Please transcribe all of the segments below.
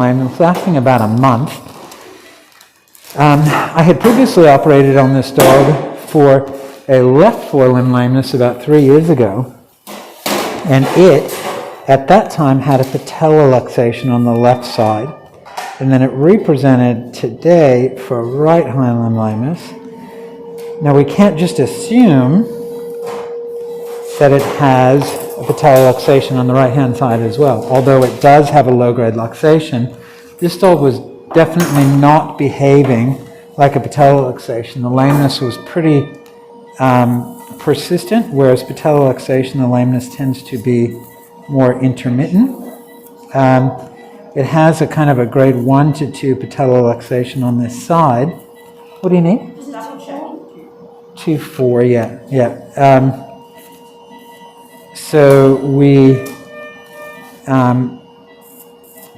It was lasting about a month. I had previously operated on this dog for a left forelimb lameness about 3 years ago, and it, at that time, had a patella luxation on the left side, and then it represented today for right hind limb lameness. Now we can't just assume that it has a patella luxation on the right-hand side as well. Although it does have a low-grade luxation, this dog was definitely not behaving like a patella luxation. The lameness was pretty persistent, whereas patella luxation, the lameness tends to be more intermittent. It has a kind of a grade 1 to 2 patella luxation on this side. What do you need? 2-4, yeah. So we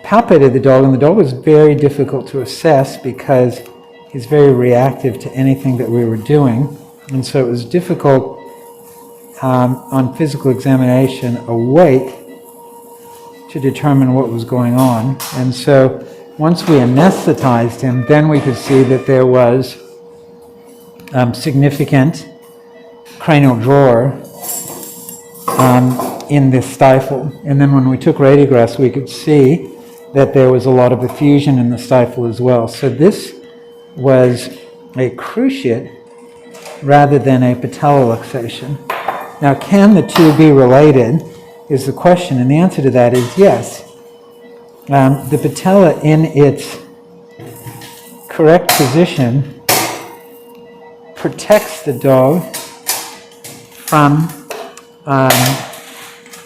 palpated the dog, and the dog was very difficult to assess because he's very reactive to anything that we were doing. And so it was difficult on physical examination awake to determine what was going on. And so once we anesthetized him, then we could see that there was significant cranial drawer in this stifle. And then when we took radiographs, we could see that there was a lot of effusion in the stifle as well. So this was a cruciate rather than a patella luxation. Now, can the two be related is the question, and the answer to that is yes. The patella in its correct position protects the dog from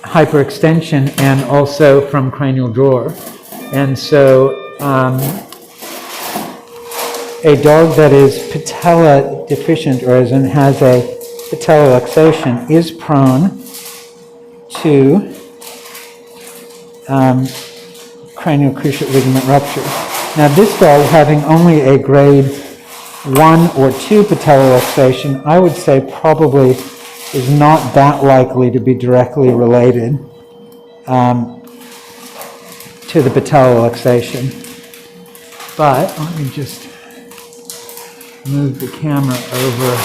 hyperextension and also from cranial drawer. And so a dog that is patella deficient, or as in has a patella luxation, is prone to cranial cruciate ligament rupture. Now this dog, having only a grade 1 or 2 patella luxation, I would say probably is not that likely to be directly related to the patella luxation. But let me just move the camera over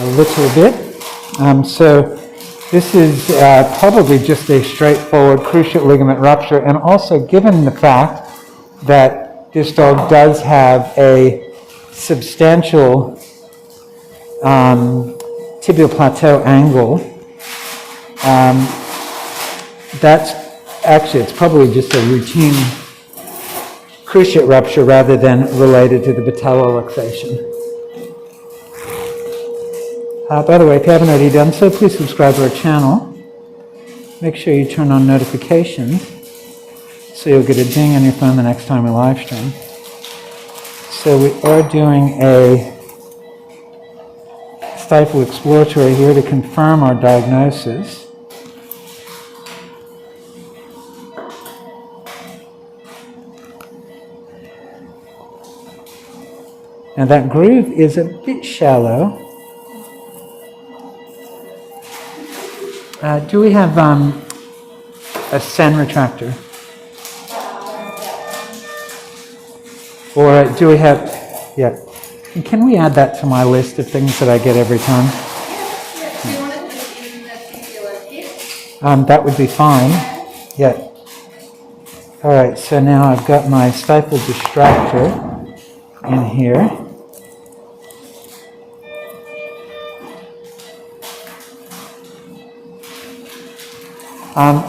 a little bit. So this is probably just a straightforward cruciate ligament rupture, and also given the fact that this dog does have a substantial tibial plateau angle, it's probably just a routine cruciate rupture rather than related to the patella luxation. By the way, if you haven't already done so, please subscribe to our channel. Make sure you turn on notifications so you'll get a ding on your phone the next time we live stream. So we are doing a Stifle exploratory here to confirm our diagnosis. And that groove is a bit shallow. Do we have a Sen retractor? Or do we have, yeah. And can we add that to my list of things that I get every time? Yeah. Do you want to put it in the TPLO kit? That would be fine. Yeah. All right, so now I've got my Stifle distractor in here.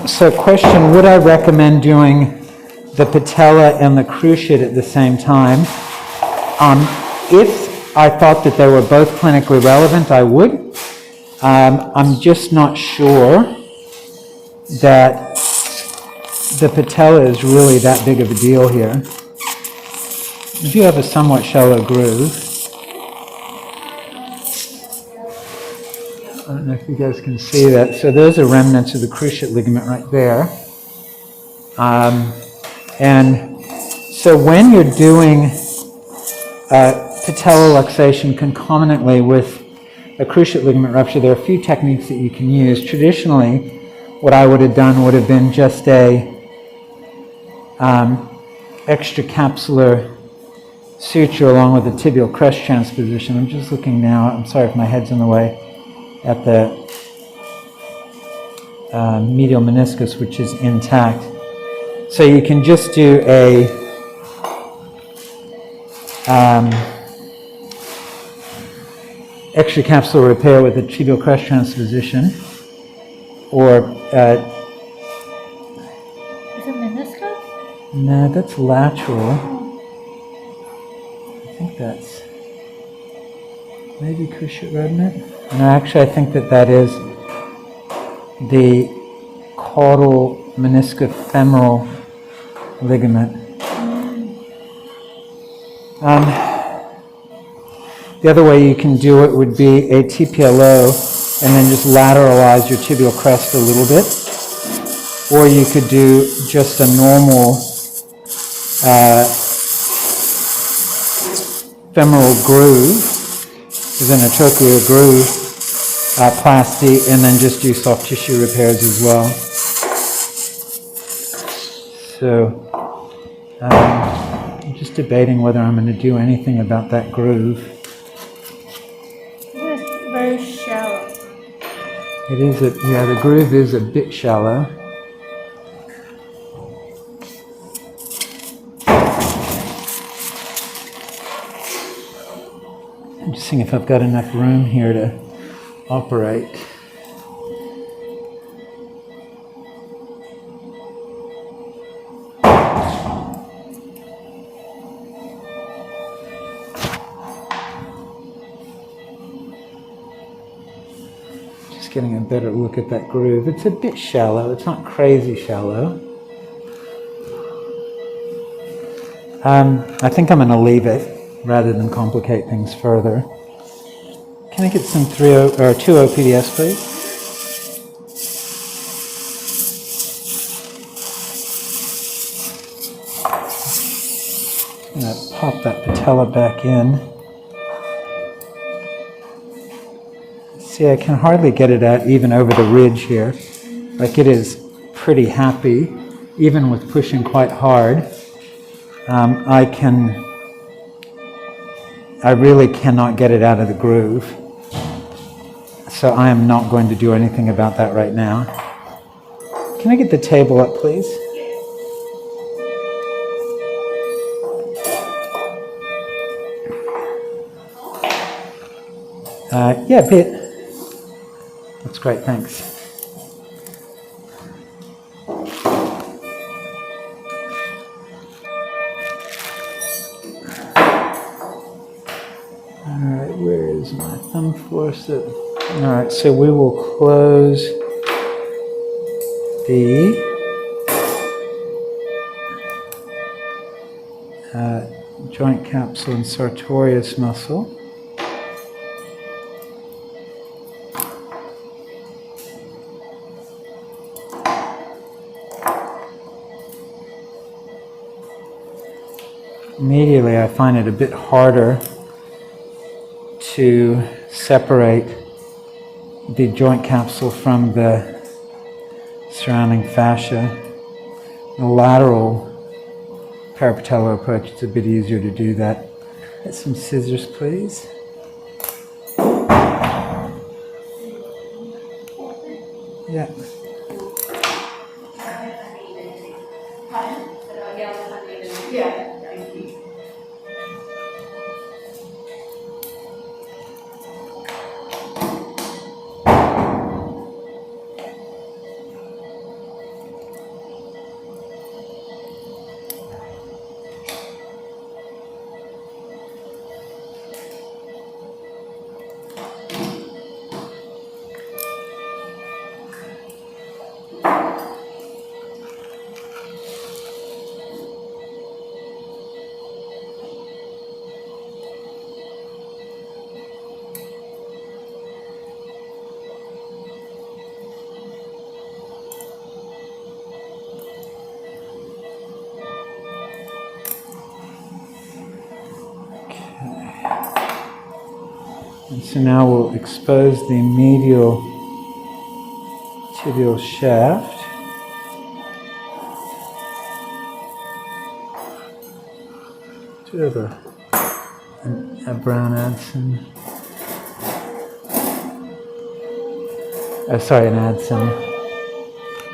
So question, would I recommend doing the patella and the cruciate at the same time? If I thought that they were both clinically relevant, I would. I'm just not sure that the patella is really that big of a deal here. You do have a somewhat shallow groove. I don't know if you guys can see that. So those are remnants of the cruciate ligament right there. And so when you're doing patella luxation concomitantly with a cruciate ligament rupture, there are a few techniques that you can use. Traditionally, what I would have done would have been just a extracapsular suture along with the tibial crest transposition. I'm just looking now, I'm sorry if my head's in the way, at the medial meniscus, which is intact. So you can just do a extracapsular repair with a tibial crest transposition, or Is it meniscus? no, that's lateral. I think that's maybe cruciate ligament. No, actually, I think that is the caudal meniscofemoral ligament. The other way you can do it would be a TPLO and then just lateralize your tibial crest a little bit. Or you could do just a normal femoral groove, as in a trochlear groove, plasty, and then just do soft tissue repairs as well. So I'm just debating whether I'm going to do anything about that groove. It's very shallow. It is the groove is a bit shallow. I'm just seeing if I've got enough room here to operate. Just getting a better look at that groove. It's a bit shallow. It's not crazy shallow. I think I'm going to leave it rather than complicate things further. Can I get some 2 OPDS, please? I'm going to pop that patella back in. See, I can hardly get it out even over the ridge here. Like, it is pretty happy, even with pushing quite hard. I really cannot get it out of the groove. So I am not going to do anything about that right now. Can I get the table up, please? Yeah, Pete. That's great, thanks. Alright, where is my thumb forceps? Alright, so we will close the joint capsule and sartorius muscle. Immediately I find it a bit harder to separate the joint capsule from the surrounding fascia. The lateral parapatellar approach, it's a bit easier to do that. Get some scissors, please. Yeah. And so now we'll expose the medial tibial shaft. Do you have a brown Adson? Oh, sorry, an Adson.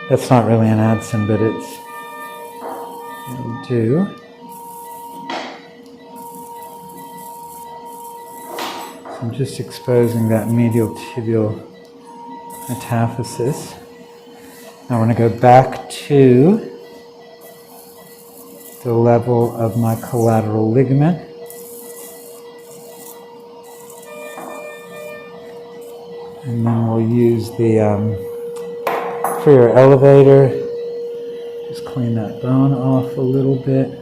That's not really an Adson, but it'll do. So I'm just exposing that medial tibial metaphysis. I want to go back to the level of my collateral ligament. And then we'll use the freer elevator. Just clean that bone off a little bit.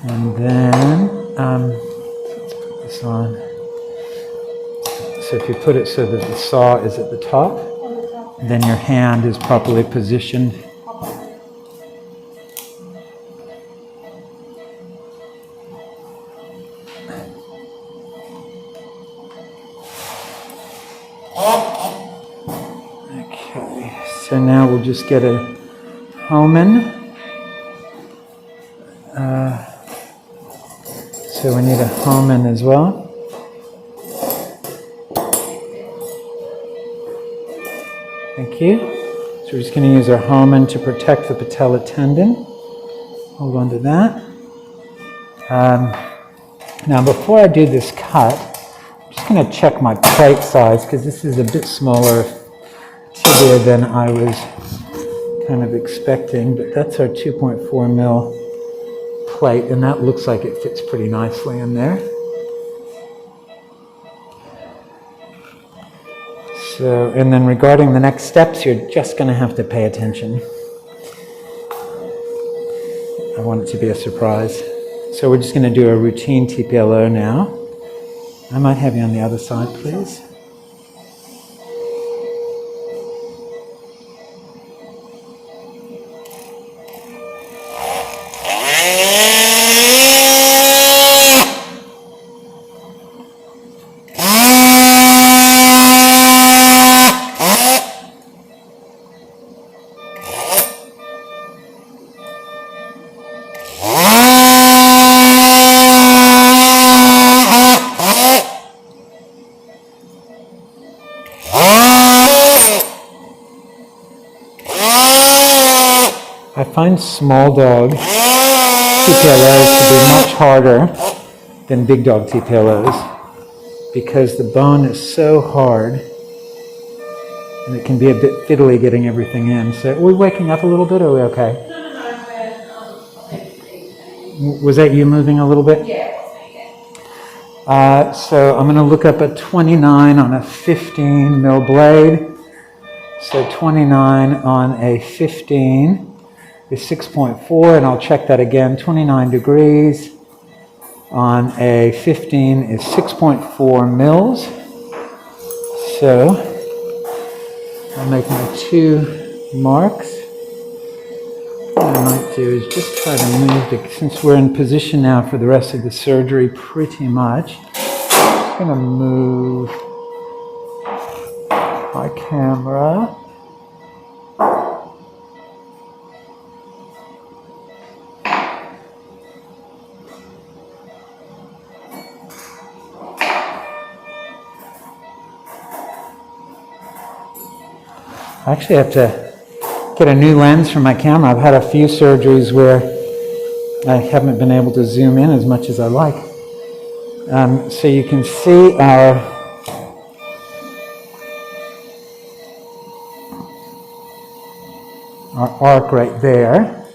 And then, let's put this on. So if you put it so that the saw is at the top, then your hand is properly positioned. Okay, so now we'll just get a Homan. So we need a Homan as well. Thank you. So we're just going to use our Homan to protect the patella tendon. Hold on to that. Now before I do this cut, I'm just going to check my plate size because this is a bit smaller tibia than I was kind of expecting, but that's our 2.4 mil plate, and that looks like it fits pretty nicely in there. So, and then regarding the next steps, you're just going to have to pay attention. I want it to be a surprise. So we're just going to do a routine TPLO now. I might have you on the other side, please. I find small dog TPLOs to be much harder than big dog TPLOs because the bone is so hard and it can be a bit fiddly getting everything in. So are we waking up a little bit or are we okay? Was that you moving a little bit? Yeah. So I'm going to look up a 29 on a 15 mil blade. So 29 on a 15 is 6.4, and I'll check that again. 29 degrees on a 15 is 6.4 mils. So I'll make my 2 marks. What I might do is just try to move the, since we're in position now for the rest of the surgery pretty much, I'm going to move my camera. I actually have to get a new lens for my camera. I've had a few surgeries where I haven't been able to zoom in as much as I like. So you can see our arc right there.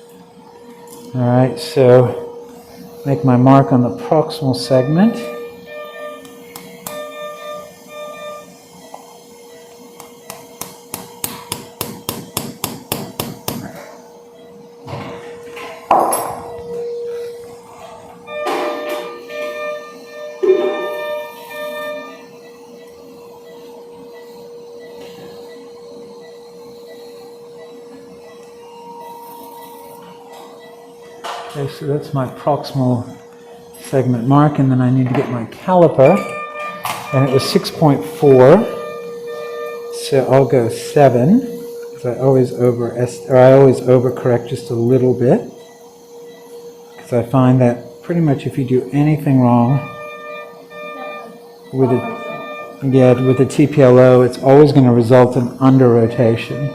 All right, so make my mark on the proximal segment. Okay, so that's my proximal segment mark, and then I need to get my caliper, and it was 6.4, so I'll go 7, because because I always overcorrect just a little bit, because I find that pretty much if you do anything wrong with the TPLO, it's always going to result in under rotation.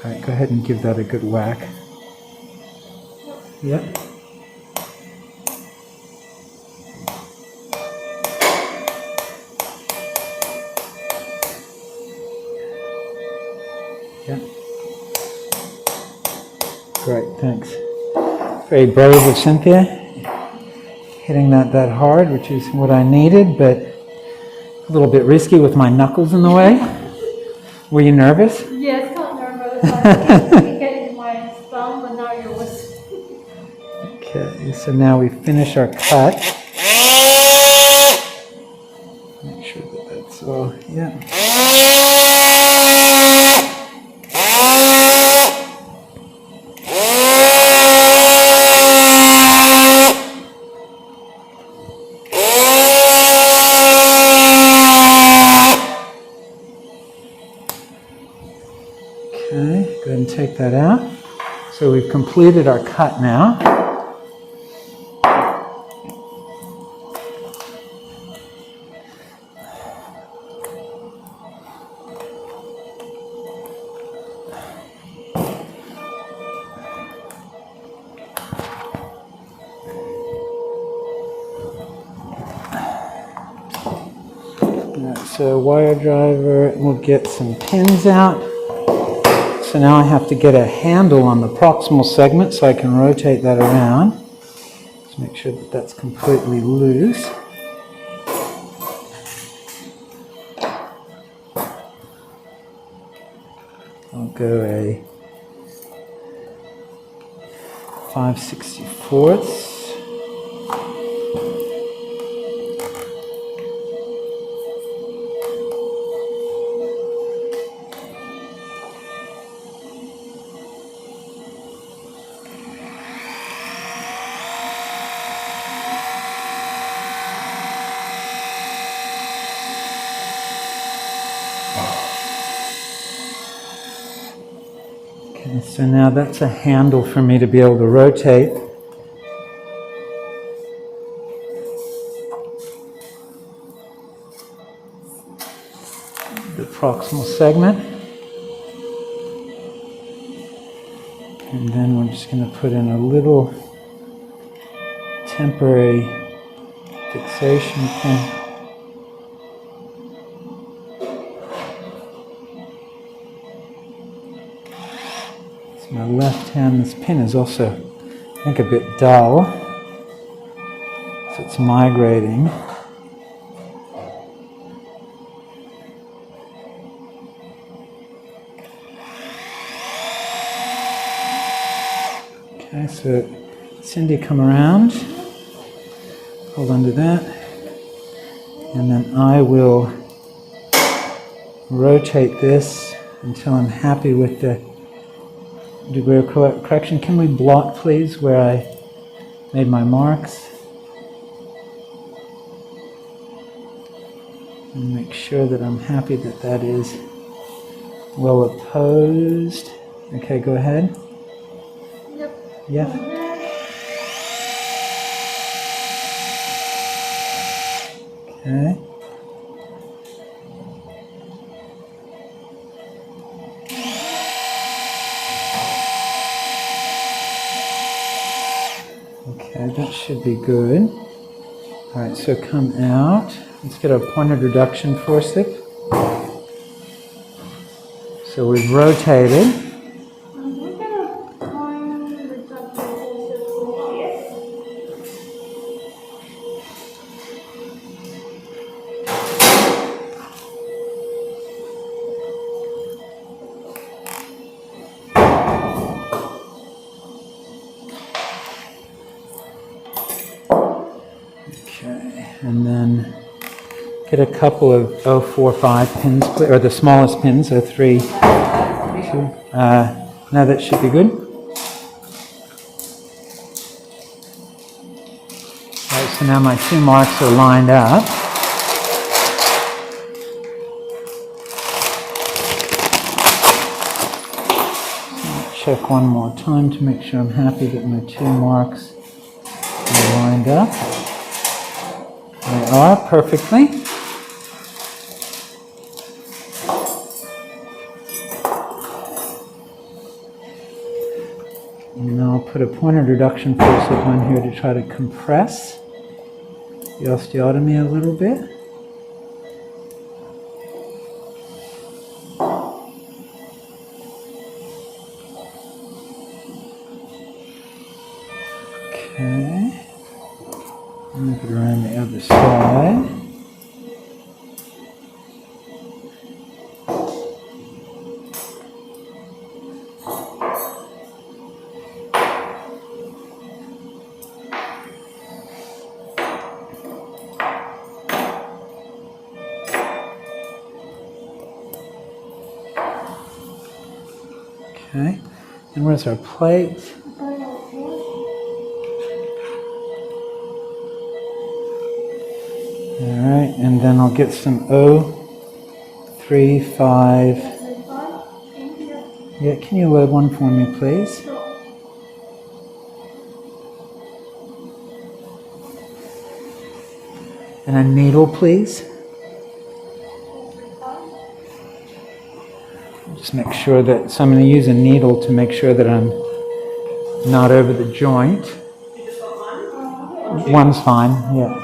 All right, go ahead and give that a good whack. Yep. Yeah. Great, thanks. Very brave of Cynthia, hitting that hard, which is what I needed, but a little bit risky with my knuckles in the way. Were you nervous? Yes, I'm nervous. I keep getting my thumb, but now yours. Okay, so now we finish our cut. Make sure that that's all, yeah. Okay, go ahead and take that out. So we've completed our cut now. So wire driver, we'll get some pins out. So now I have to get a handle on the proximal segment so I can rotate that around. Just make sure that that's completely loose. I'll go a 5/64. So now that's a handle for me to be able to rotate. The proximal segment. And then we're just going to put in a little temporary fixation pin. My left hand, this pin is also, I think, a bit dull, so it's migrating. Okay, so Cindy, come around, hold on to that, and then I will rotate this until I'm happy with the degree of correction. Can we blot, please, where I made my marks? And make sure that I'm happy that that is well opposed. Okay, go ahead. Yep. Yeah. Okay. Okay, that should be good. All right, so come out. Let's get our pointed reduction forceps. So we've rotated. We're gonna find the reduction forceps. Okay, and then get a couple of 045 pins, or the smallest pins, 03, 2. Now that should be good. All right, So now my 2 marks are lined up. Check one more time to make sure I'm happy that my 2 marks are lined up. They are perfectly. And now I'll put a pointed reduction force on here to try to compress the osteotomy a little bit. Okay. Move it around the other side. Okay. And where's our plate? Alright, and then I'll get some O35. Yeah, can you load one for me, please? And a needle, please. Just make sure that, so I'm going to use a needle to make sure that I'm not over the joint. One's fine, yeah.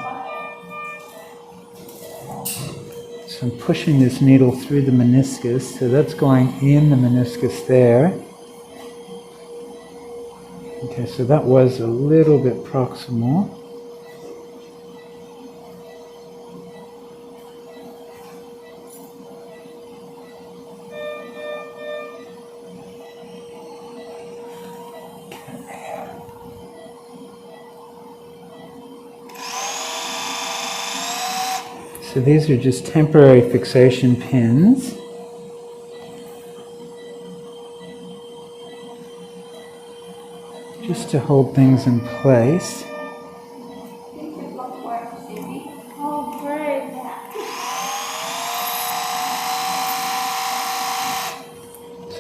So I'm pushing this needle through the meniscus, so that's going in the meniscus there. Okay, so that was a little bit proximal. So these are just temporary fixation pins. Just to hold things in place.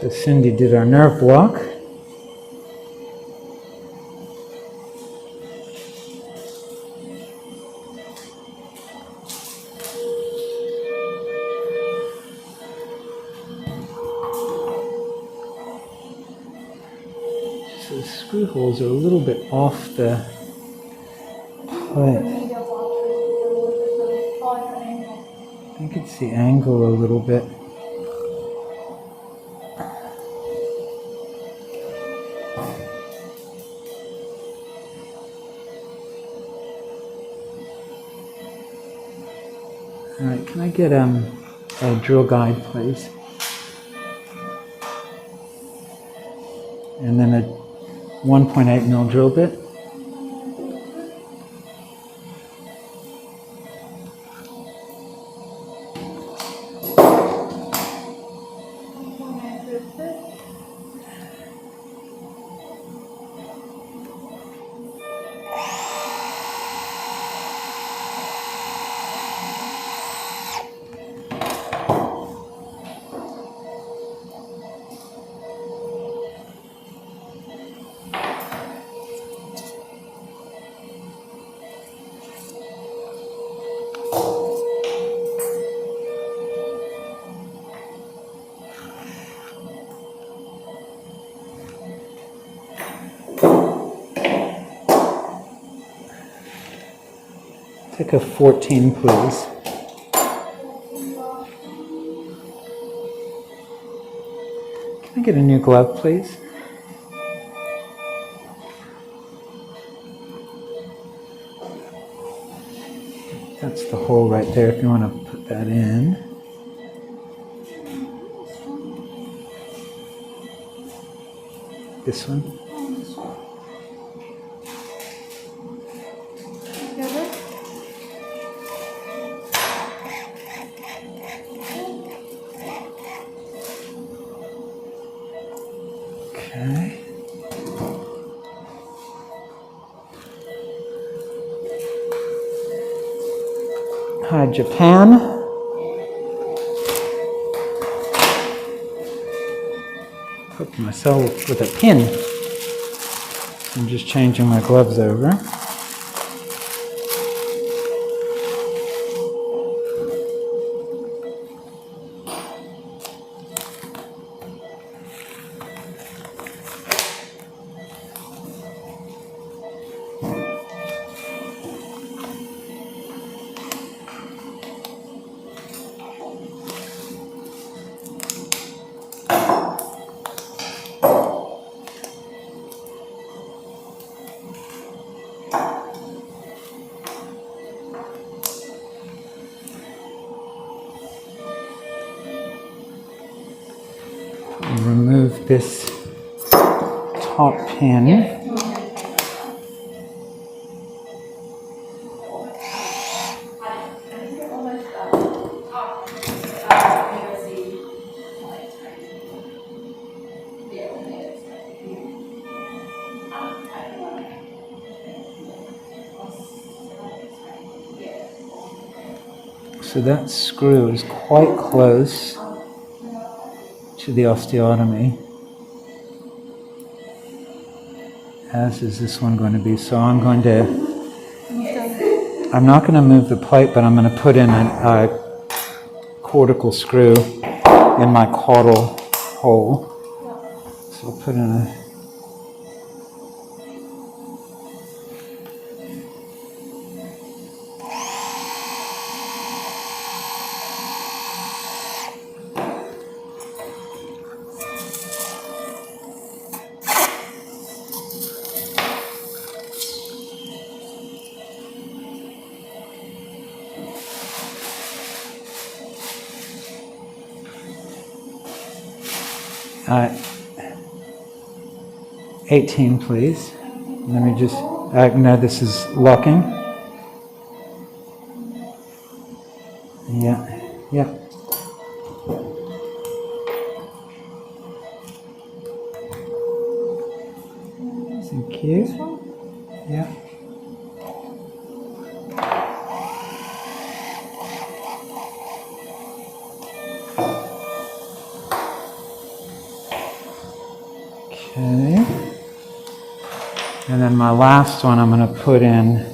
So Cindy did our nerve block. So the screw holes are a little bit off the plate. I think it's the angle a little bit. Alright, can I get a drill guide, please? And then a 1.8 mil drill bit. Take a 14, please. Can I get a new glove, please? That's the hole right there if you want to put that in. This one. Okay. Japan. Hooked myself with a pin. I'm just changing my gloves over. Remove this top pin. So that screw is quite close to the osteotomy, as is this one going to be. So I'm not going to move the plate, but I'm going to put in a cortical screw in my caudal hole. So I'll put in a Uh, 18, please. Let me just, no, this is locking. Yeah. Thank you. Yeah. Okay. And then my last one I'm going to put in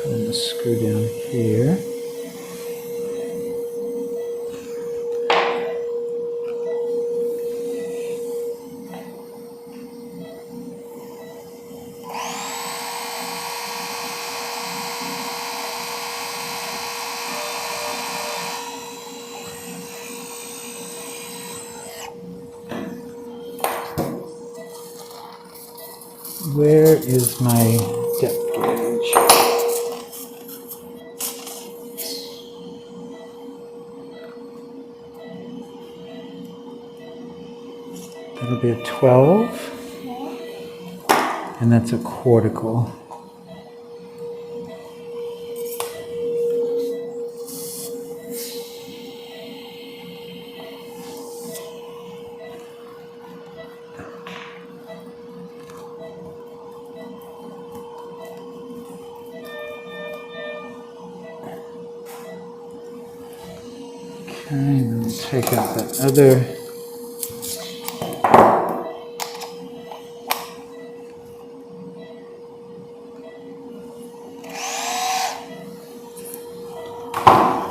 the screw down here. Where is my depth gauge? That'll be a 12, and that's a cortical. Okay, and then take out that other.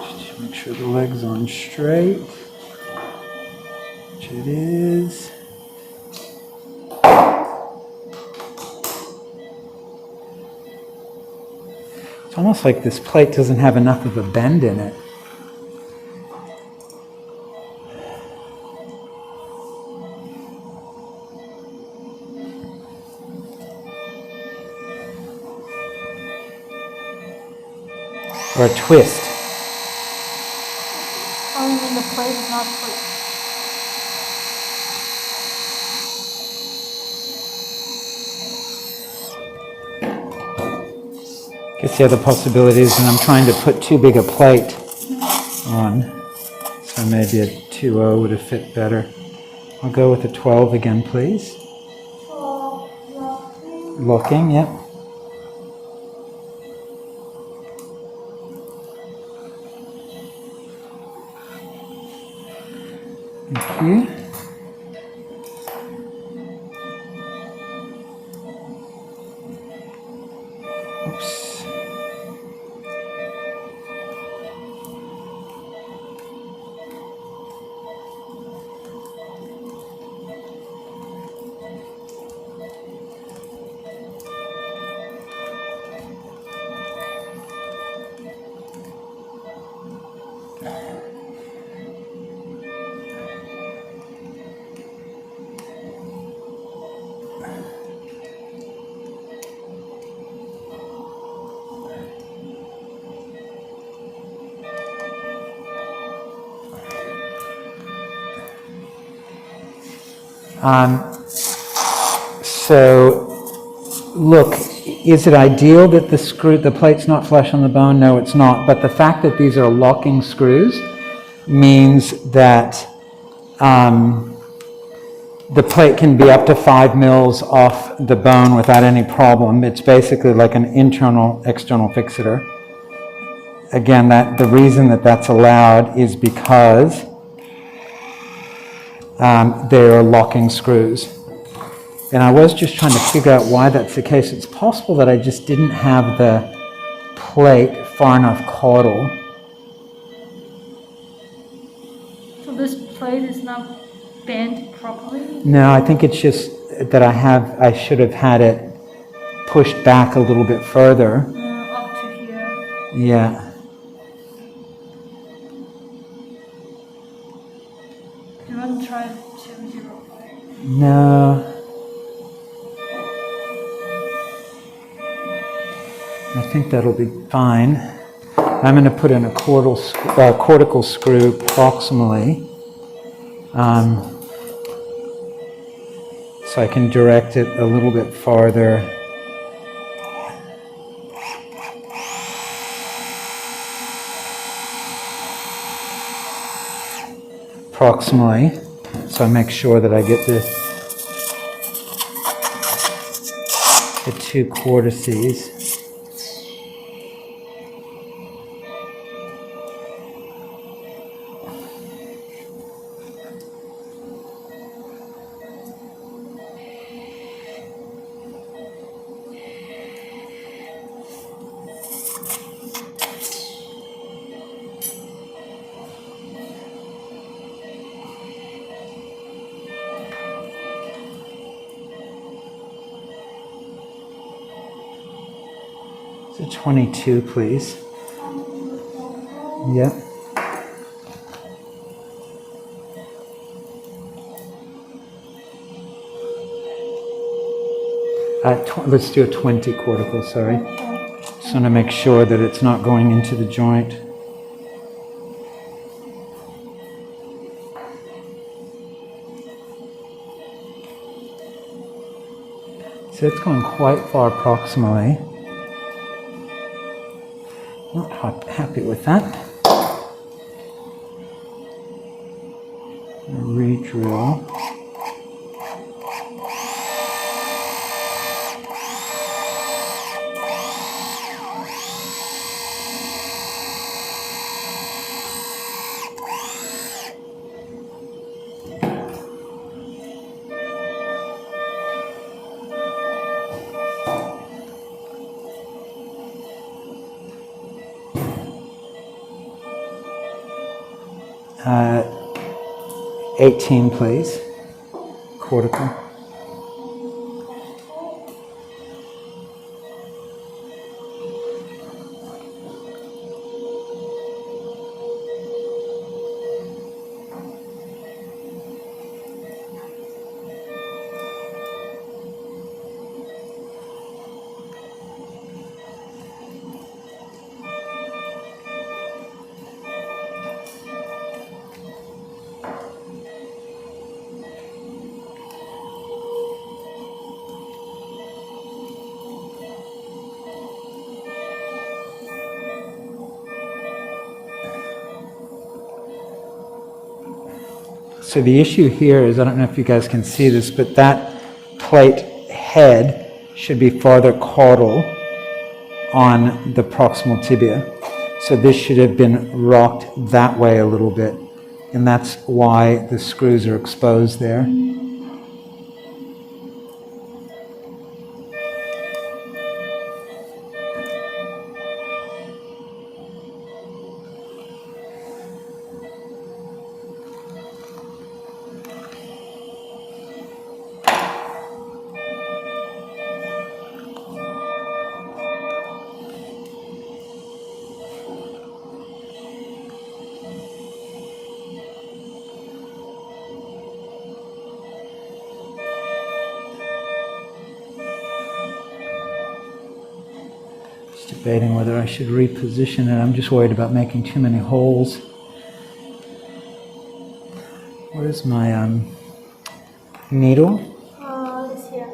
Just to make sure the leg's on straight, which it is. It's almost like this plate doesn't have enough of a bend in it. Or a twist. Oh, you mean the plate is not twist? Guess the other possibility is that I'm trying to put too big a plate on. So maybe a 2.0 would have fit better. I'll go with a 12 again, please. Locking, yep. Thank you. Oops. So, look, is it ideal that the plate's not flush on the bone? No, it's not. But the fact that these are locking screws means that the plate can be up to 5 mils off the bone without any problem. It's basically like an internal-external fixator. Again, the reason that that's allowed is because they are locking screws. And I was just trying to figure out why that's the case. It's possible that I just didn't have the plate far enough caudal. So this plate is not bent properly? No, I think it's just that I should have had it pushed back a little bit further. Up to here. Yeah. You want to try 205? No. I think that'll be fine. I'm going to put in a cortical screw proximally, so I can direct it a little bit farther. Proximally, so I make sure that I get the 2 cortices. So 22, please. Yep. Let's do a 20 cortical, sorry. Just want to make sure that it's not going into the joint. So it's going quite far proximally. Not happy with that. Redrill. Uh, 18, please. Cortical. So the issue here is, I don't know if you guys can see this, but that plate head should be farther caudal on the proximal tibia. So this should have been rocked that way a little bit, and that's why the screws are exposed there. Debating whether I should reposition it. I'm just worried about making too many holes. Where's my needle? It's here.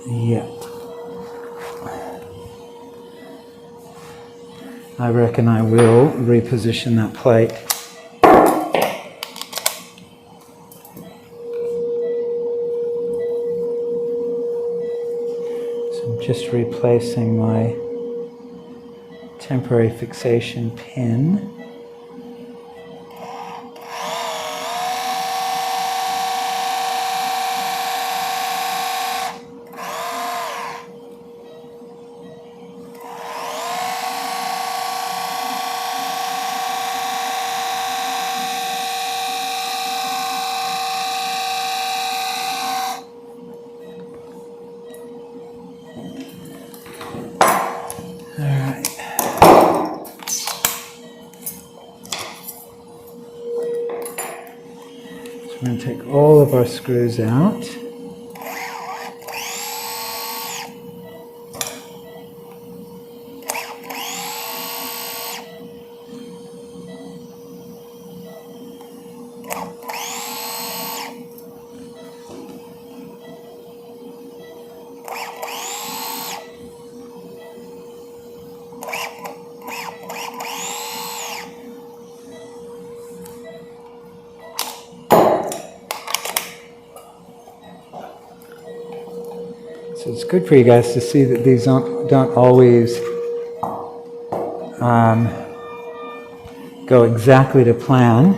Yeah. I reckon I will reposition that plate. So I'm just replacing my temporary fixation pin. We're going to take all of our screws out. So it's good for you guys to see that these don't always go exactly to plan.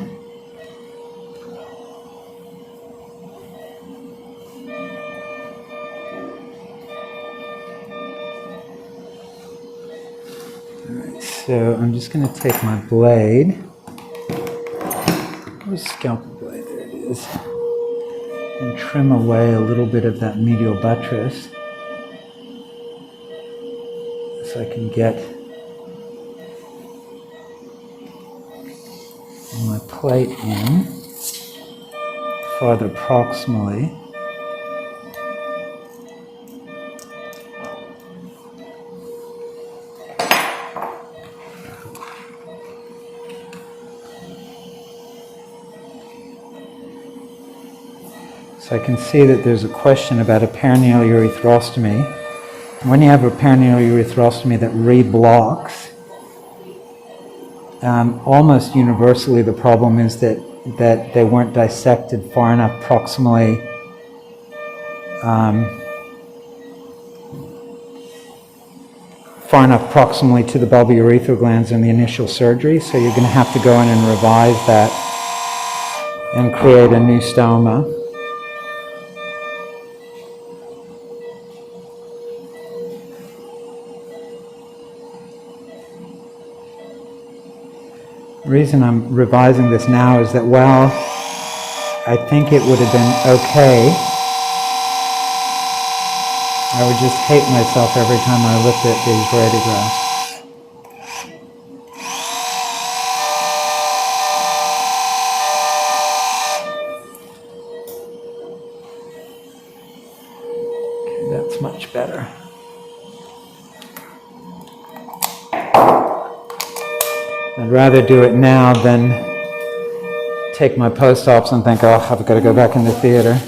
Alright, so I'm just going to take my blade. Where's the scalpel blade? There it is. And trim away a little bit of that medial buttress so I can get my plate in farther proximally. So I can see that there's a question about a perineal urethrostomy. When you have a perineal urethrostomy that reblocks, almost universally the problem is that they weren't dissected far enough proximally to the bulbourethral glands in the initial surgery. So you're going to have to go in and revise that and create a new stoma. The reason I'm revising this now is that, well, I think it would have been okay. I would just hate myself every time I looked at these radiographs. Okay, that's much better. I'd rather do it now than take my post-ops and think, oh, I've got to go back in the theater.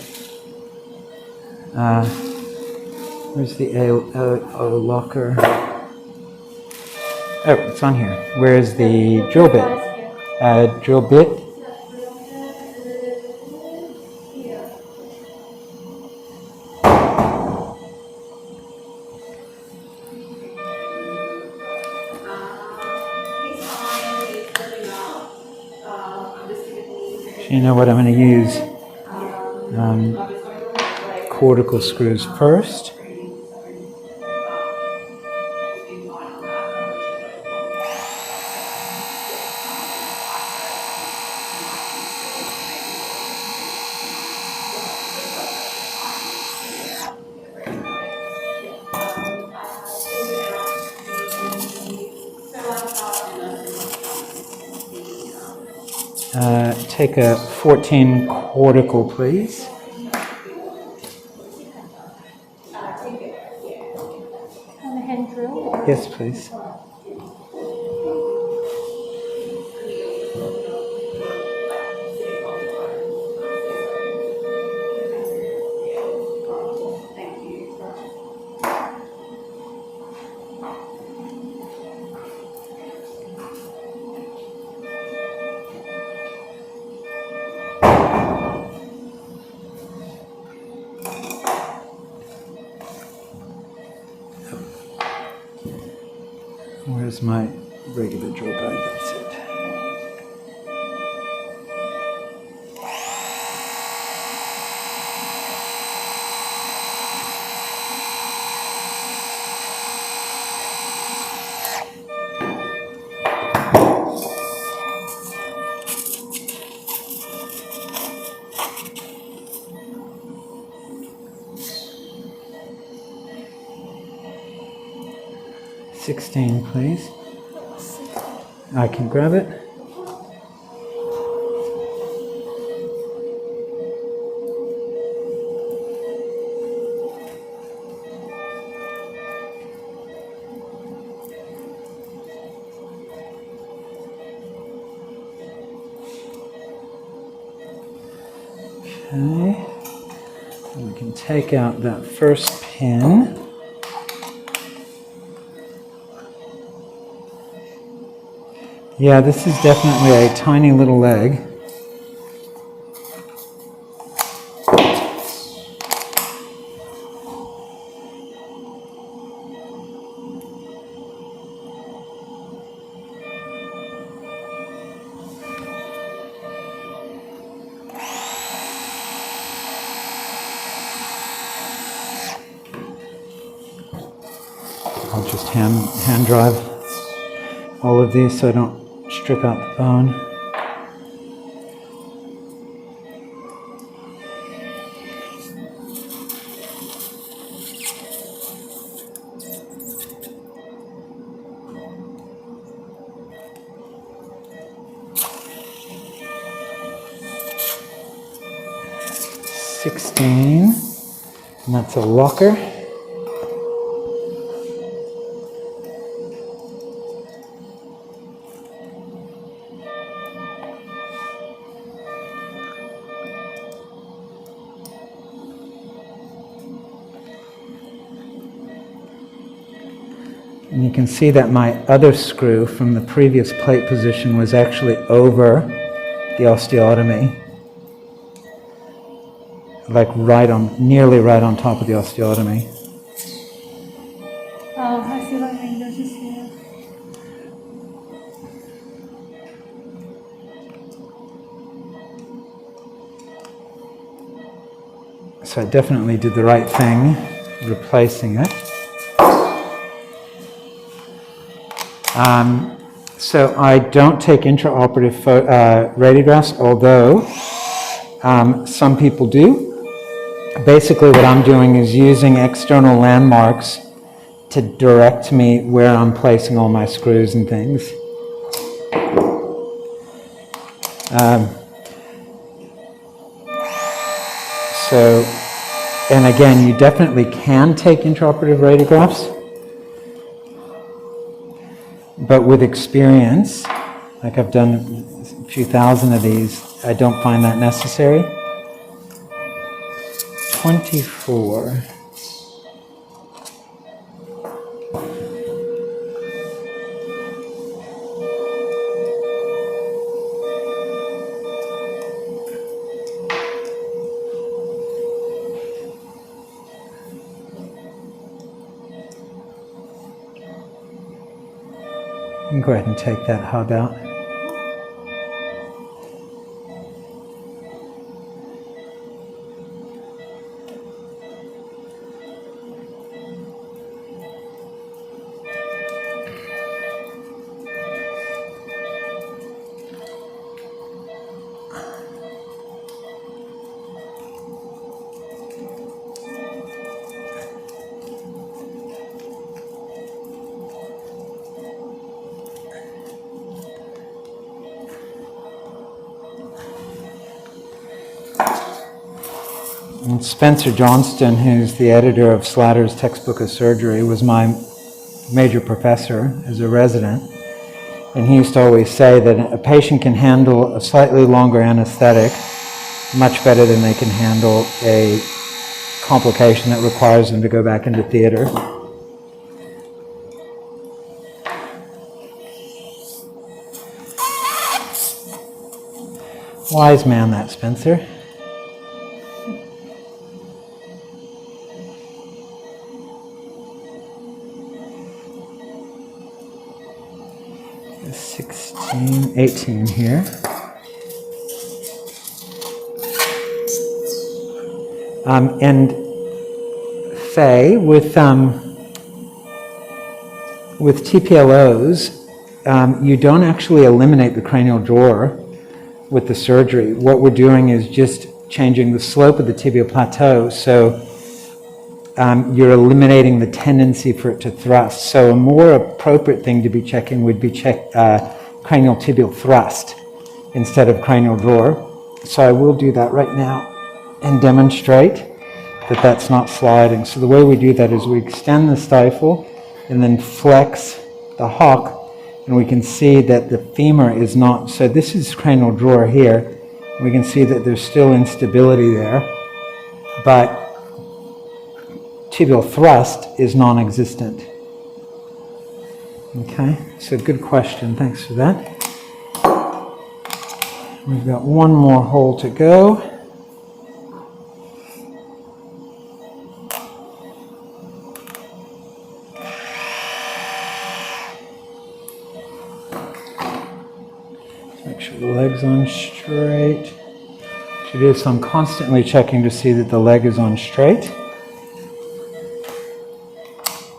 Where's the A locker? Oh, it's on here. Where's the drill bit? Drill bit. You know what I'm going to use? Cortical screws first. Take a 14 cortical, please. And a hand drill? Yes, please. Where's my regular drill guide? That's it. $16, please. I can grab it. Okay. And we can take out that first pin. Yeah, this is definitely a tiny little leg. I'll just hand drive all of these so I don't strip out the bone. $16, and that's a locker. And you can see that my other screw from the previous plate position was actually over the osteotomy, like nearly right on top of the osteotomy. Oh, I see what you mean. This is here. So I definitely did the right thing, replacing it. So I don't take intraoperative radiographs, although some people do. Basically what I'm doing is using external landmarks to direct me where I'm placing all my screws and things. And again, you definitely can take intraoperative radiographs. But with experience, like I've done a few thousand of these, I don't find that necessary. 24. can go ahead and take that hub out. And Spencer Johnston, who's the editor of Slatter's Textbook of Surgery, was my major professor as a resident. And he used to always say that a patient can handle a slightly longer anesthetic much better than they can handle a complication that requires them to go back into theater. Wise man, that Spencer. There's 16, 18 here. And Faye, with TPLOs, you don't actually eliminate the cranial drawer with the surgery. What we're doing is just changing the slope of the tibial plateau, so you're eliminating the tendency for it to thrust. So a more appropriate thing to be checking would be cranial tibial thrust instead of cranial drawer. So I will do that right now and demonstrate that that's not sliding. So the way we do that is we extend the stifle and then flex the hock, and we can see that the femur is not, so this is cranial drawer here. We can see that there's still instability there, but tibial thrust is non-existent. Okay, so good question, thanks for that. We've got one more hole to go. Make sure the leg's on straight. To do this, I'm constantly checking to see that the leg is on straight.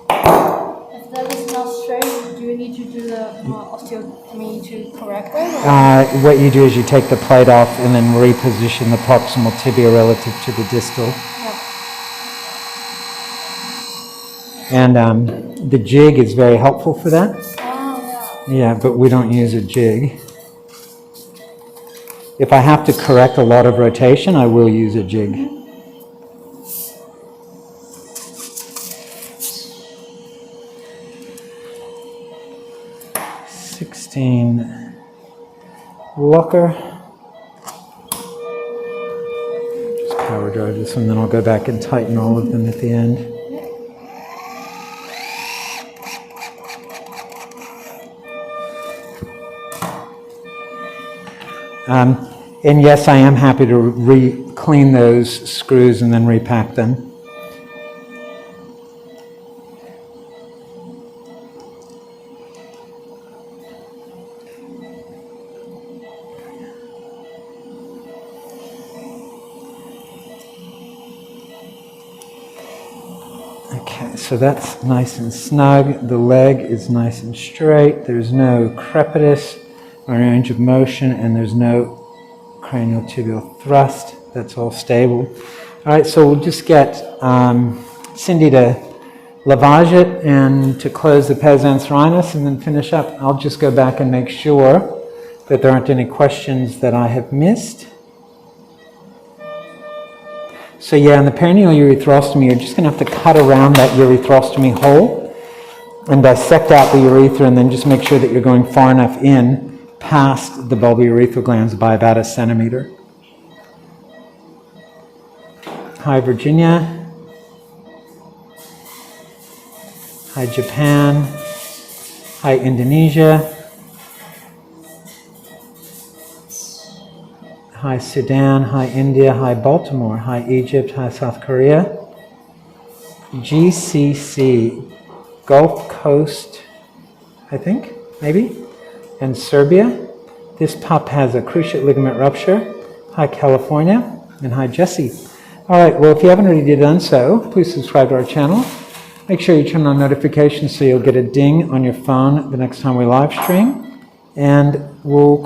If that is not straight, do you need to do the osteotomy to correct it? What you do is you take the plate off and then reposition the proximal tibia relative to the distal. And the jig is very helpful for that. Oh, yeah. Yeah, but we don't use a jig. If I have to correct a lot of rotation, I will use a jig. Mm-hmm. 16 locker. Just power drive this one, then I'll go back and tighten all of them at the end. And yes, I am happy to clean those screws and then repack them. Okay, so that's nice and snug. The leg is nice and straight. There's no crepitus or range of motion, and there's no cranial tibial thrust. That's all stable. All right, so we'll just get Cindy to lavage it and to close the pes anserinus and then finish up. I'll just go back and make sure that there aren't any questions that I have missed. So yeah, in the perineal urethrostomy, you're just going to have to cut around that urethrostomy hole and dissect out the urethra, and then just make sure that you're going far enough in past the bulbourethral glands by about 1 centimeter. Hi, Virginia. Hi, Japan. Hi, Indonesia. Hi, Sudan. Hi, India. Hi, Baltimore. Hi, Egypt. Hi, South Korea. GCC, Gulf Coast, I think. maybe, and Serbia. This pup has a cruciate ligament rupture. Hi, California, and hi, Jesse. All right, well, if you haven't already done so, please subscribe to our channel. Make sure you turn on notifications so you'll get a ding on your phone the next time we live stream, and we'll